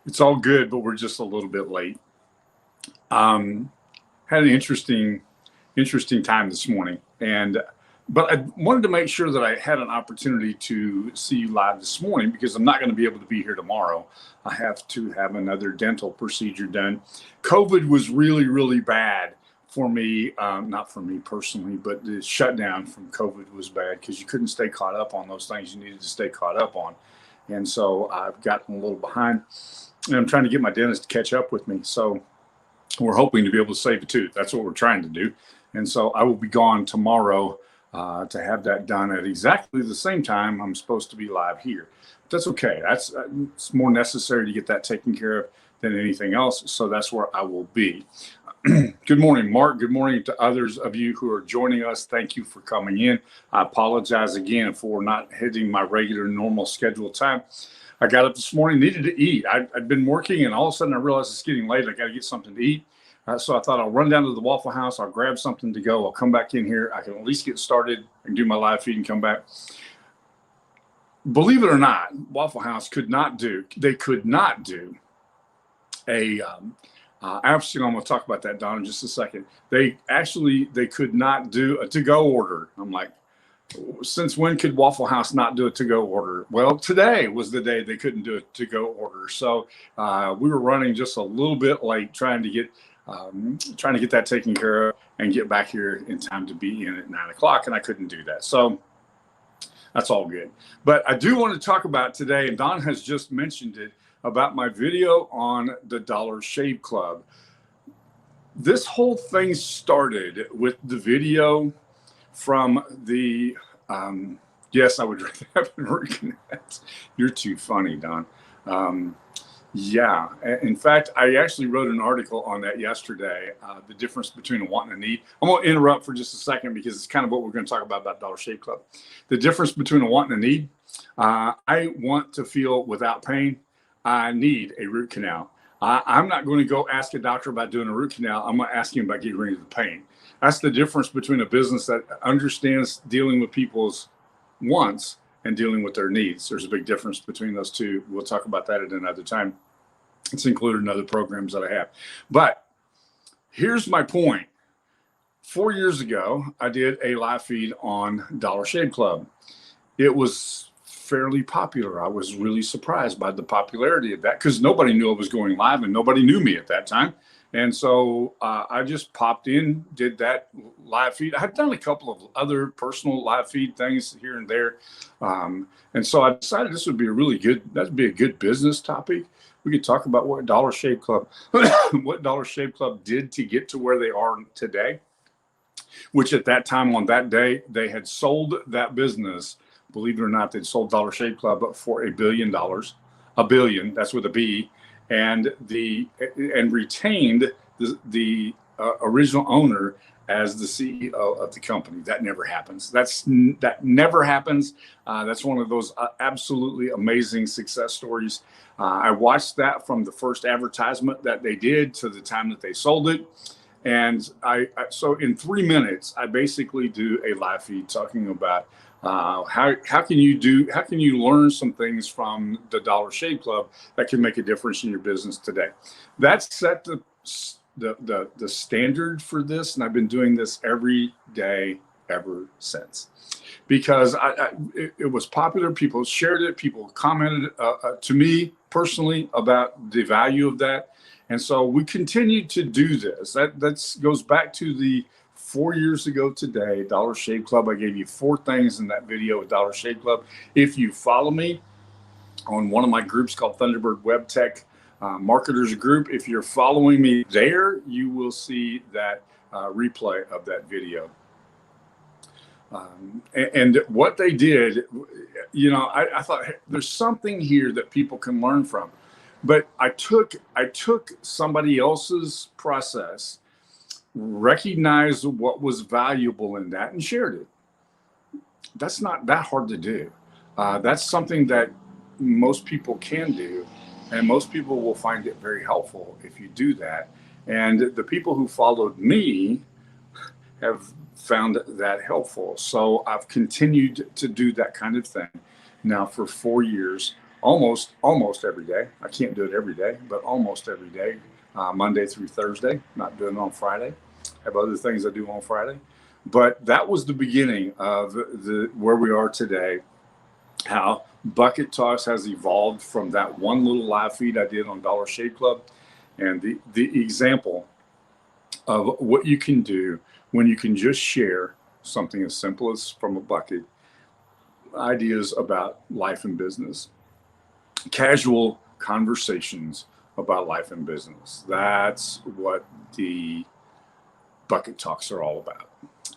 It's all good, but we're just a little bit late. Had an interesting time this morning, but I wanted to make sure that I had an opportunity to see you live this morning because I'm not going to be able to be here tomorrow. I have to have another dental procedure done. COVID was really, really bad for me, not for me personally, but the shutdown from COVID was bad because you couldn't stay caught up on those things you needed to stay caught up on. And so I've gotten a little behind, and I'm trying to get my dentist to catch up with me. So we're hoping to be able to save a tooth. That's what we're trying to do. And so I will be gone tomorrow to have that done at exactly the same time I'm supposed to be live here. But that's okay. It's more necessary to get that taken care of than anything else. So that's where I will be. Good morning, Mark. Good morning to others of you who are joining us. Thank you for coming in. I apologize again for not hitting my regular normal scheduled time. I got up this morning, needed to eat. I'd been working, and all of a sudden I realized it's getting late. I got to get something to eat. So I thought I'll run down to the Waffle House. I'll grab something to go. I'll come back in here. I can at least get started and do my live feed and come back. Believe it or not, Waffle House could not do a actually, I'm going to talk about that, Don, in just a second. They could not do a to-go order. I'm like, since when could Waffle House not do a to-go order? Well, today was the day they couldn't do a to-go order. So we were running just a little bit late trying to get that taken care of and get back here in time to be in at 9 o'clock, and I couldn't do that. So that's all good. But I do want to talk about today, and Don has just mentioned it, about my video on the Dollar Shave Club. This whole thing started with the video from the, yes, I would rather have an reconnect. You're too funny, Don. Yeah, in fact, I actually wrote an article on that yesterday, the difference between a want and a need. I'm going to interrupt for just a second because it's kind of what we're going to talk about Dollar Shave Club. The difference between a want and a need. I want to feel without pain. I need a root canal. I'm not going to go ask a doctor about doing a root canal. I'm going to ask him about getting rid of the pain. That's the difference between a business that understands dealing with people's wants and dealing with their needs. There's a big difference between those two. We'll talk about that at another time. It's included in other programs that I have. But here's my point. 4 years ago, I did a live feed on Dollar Shave Club. It was fairly popular. I was really surprised by the popularity of that because nobody knew I was going live and nobody knew me at that time. And so I just popped in, did that live feed. I had done a couple of other personal live feed things here and there. And so I decided this would be that'd be a good business topic. We could talk about what Dollar Shave Club, what Dollar Shave Club did to get to where they are today, which at that time on that day, they had sold that business. Believe it or not, they'd sold Dollar Shave Club for $1 billion, $1 billion, that's with a B, and retained the original owner as the CEO of the company. That never happens. That never happens. That's one of those absolutely amazing success stories. I watched that from the first advertisement that they did to the time that they sold it. And so in 3 minutes, I basically do a live feed talking about how can you learn some things from the Dollar Shave Club that can make a difference in your business today. That's set the standard for this, and I've been doing this every day ever since because it was popular. People shared it. People commented to me personally about the value of that. And so we continued to do this. That goes back to the 4 years ago today, Dollar Shave Club. I gave you 4 things in that video with Dollar Shave Club. If you follow me on one of my groups called Thunderbird Web Tech Marketers Group, if you're following me there, you will see that replay of that video. And what they did, I thought, hey, there's something here that people can learn from. But I took somebody else's process, recognized what was valuable in that, and shared it. That's not that hard to do. That's something that most people can do, and most people will find it very helpful if you do that. And the people who followed me have found that helpful. So I've continued to do that kind of thing now for 4 years almost every day. I can't do it every day, but almost every day, Monday through Thursday. Not doing it on Friday. I have other things I do on Friday, but that was the beginning of the where we are today. How Bucket Talks has evolved from that one little live feed I did on Dollar Shave Club, and the example of what you can do when you can just share something as simple as from a bucket, ideas about life and business, casual conversations about life and business. That's what the Bucket Talks are all about.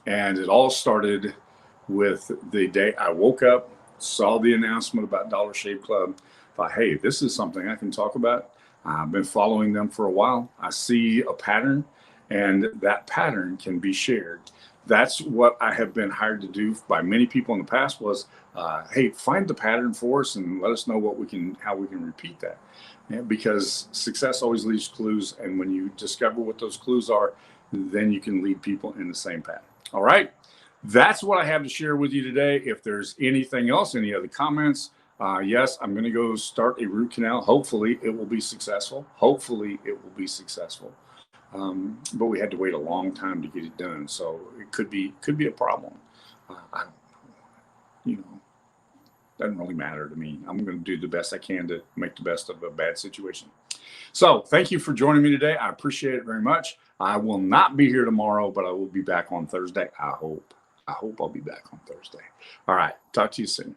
And it all started with the day I woke up, saw the announcement about Dollar Shave Club, thought, hey, this is something I can talk about. I've been following them for a while. I see a pattern, and that pattern can be shared. That's what I have been hired to do by many people in the past was, hey, find the pattern for us and let us know how we can repeat that. Because success always leaves clues. And when you discover what those clues are, then you can lead people in the same path. All right. That's what I have to share with you today. If there's anything else, any other comments, yes, I'm going to go start a root canal. Hopefully it will be successful. But we had to wait a long time to get it done. So it could be a problem. I don't, you know, doesn't really matter to me. I'm going to do the best I can to make the best of a bad situation. So thank you for joining me today. I appreciate it very much. I will not be here tomorrow, but I will be back on Thursday. I hope I'll be back on Thursday. All right. Talk to you soon.